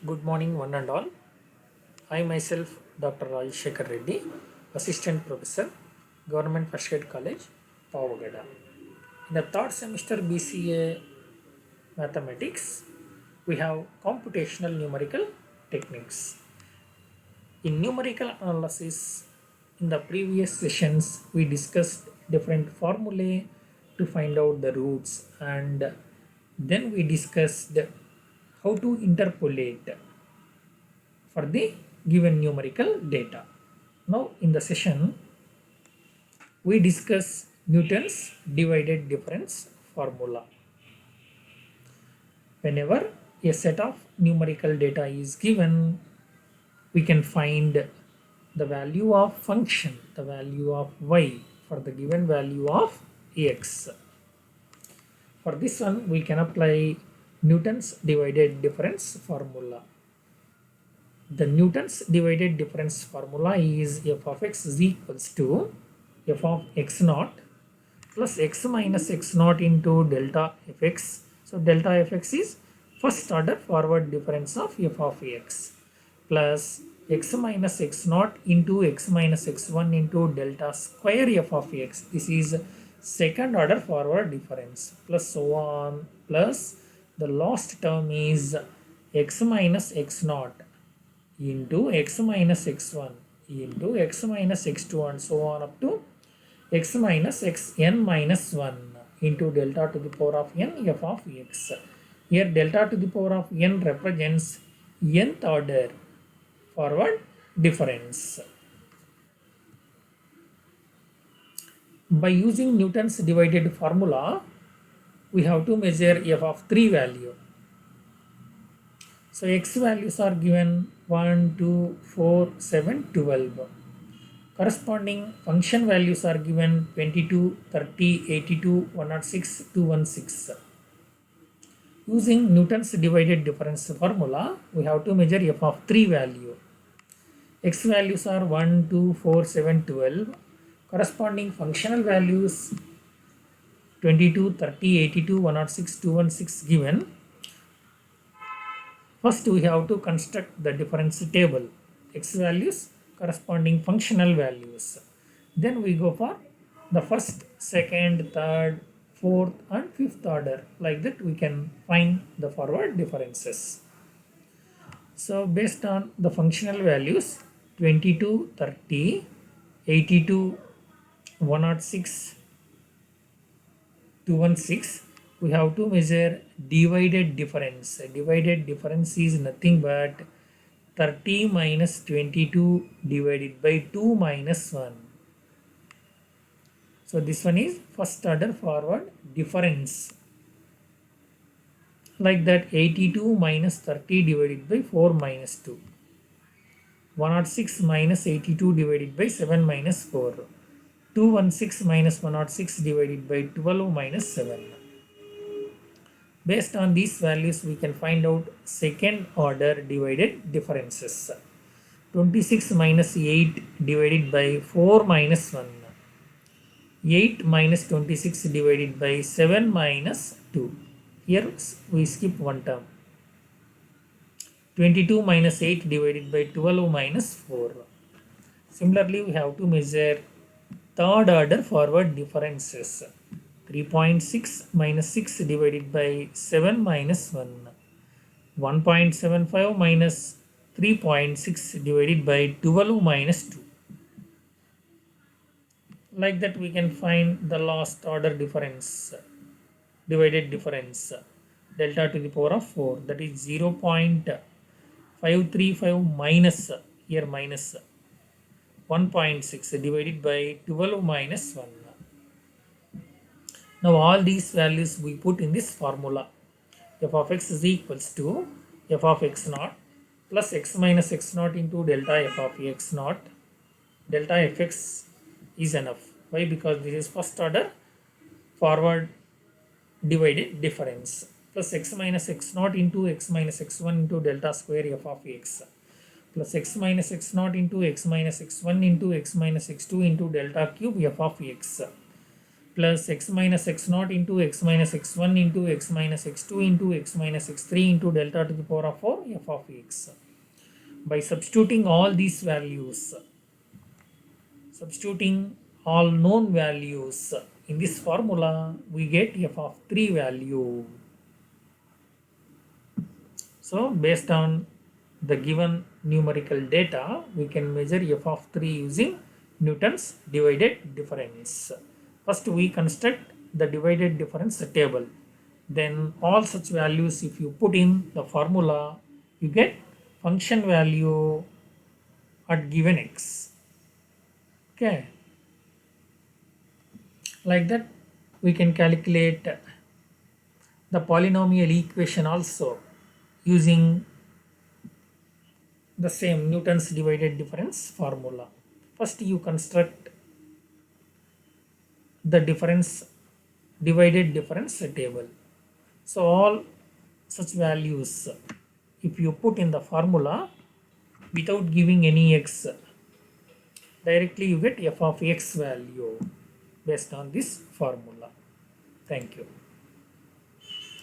Good morning, one and all. I myself, Dr. Rajshekar Reddy, Assistant Professor, Government First Grade College, Pavagada. In the third semester BCA Mathematics, we have computational numerical techniques. In numerical analysis, in the previous sessions, we discussed different formulae to find out the roots, and then we discussed how to interpolate for the given numerical data. Now in the session we discuss Newton's divided difference formula. Whenever a set of numerical data is given, we can find the value of function, the value of y for the given value of x. For this one we can apply Newton's divided difference formula. The Newton's divided difference formula is f of x is equals to f of x naught plus x minus x naught into delta fx. So delta fx is first order forward difference of f of x plus x minus x naught into x minus x1 into delta square f of x. This is second order forward difference plus so on, plus the last term is x minus x naught into x minus x1 into x minus x2 and so on up to x minus xn minus 1 into delta to the power of n f of x. Here delta to the power of n represents nth order forward difference. By using Newton's divided formula, we have to measure f of 3 value. So x values are given 1, 2, 4, 7, 12. Corresponding function values are given 22, 30, 82, 106, 216. Using Newton's divided difference formula, we have to measure f of 3 value. X values are 1, 2, 4, 7, 12. Corresponding functional values 22, 30, 82, 106, 216 given. First we have to construct the difference table. X values corresponding functional values. Then we go for the first, second, third, fourth and fifth order. Like that we can find the forward differences. So based on the functional values 22, 30, 82, 106, 216, we have to measure divided difference. Divided difference is nothing but 30 minus 22 divided by 2 minus 1. So this one is first order forward difference. Like that 82 minus 30 divided by 4 minus 2. 106 minus 82 divided by 7 minus 4. 216 minus 106 divided by 12 minus 7. Based on these values, we can find out second order divided differences. 26 minus 8 divided by 4 minus 1. 8 minus 26 divided by 7 minus 2. Here we skip one term. 22 minus 8 divided by 12 minus 4. Similarly, we have to measure third order forward differences. 3.6 minus 6 divided by 7 minus 1. 1.75 minus 3.6 divided by 12 minus 2. Like that we can find the last order difference, divided difference, delta to the power of 4, that is 0.535 minus, here minus 1.6 divided by 12 minus 1. Now all these values we put in this formula. F of x is equals to f of x naught plus x minus x naught into delta f of x naught. Delta fx is enough. Why? Because this is first order forward divided difference plus x minus x naught into x minus x1 into delta square f of x plus x minus x naught into x minus x1 into x minus x2 into delta cube f of x plus x minus x naught into x minus x1 into x minus x2 into x minus x3 into delta to the power of 4 f of x. By substituting all these values, substituting all known values in this formula, we get f of 3 value. So based on the given numerical data, we can measure f of 3 using Newton's divided difference. First we construct the divided difference table. Then all such values, if you put in the formula, you get function value at given x. Okay. Like that we can calculate the polynomial equation also using the same Newton's divided difference formula. First you construct the divided difference table. So all such values, if you put in the formula without giving any x, directly you get f of x value based on this formula. Thank you.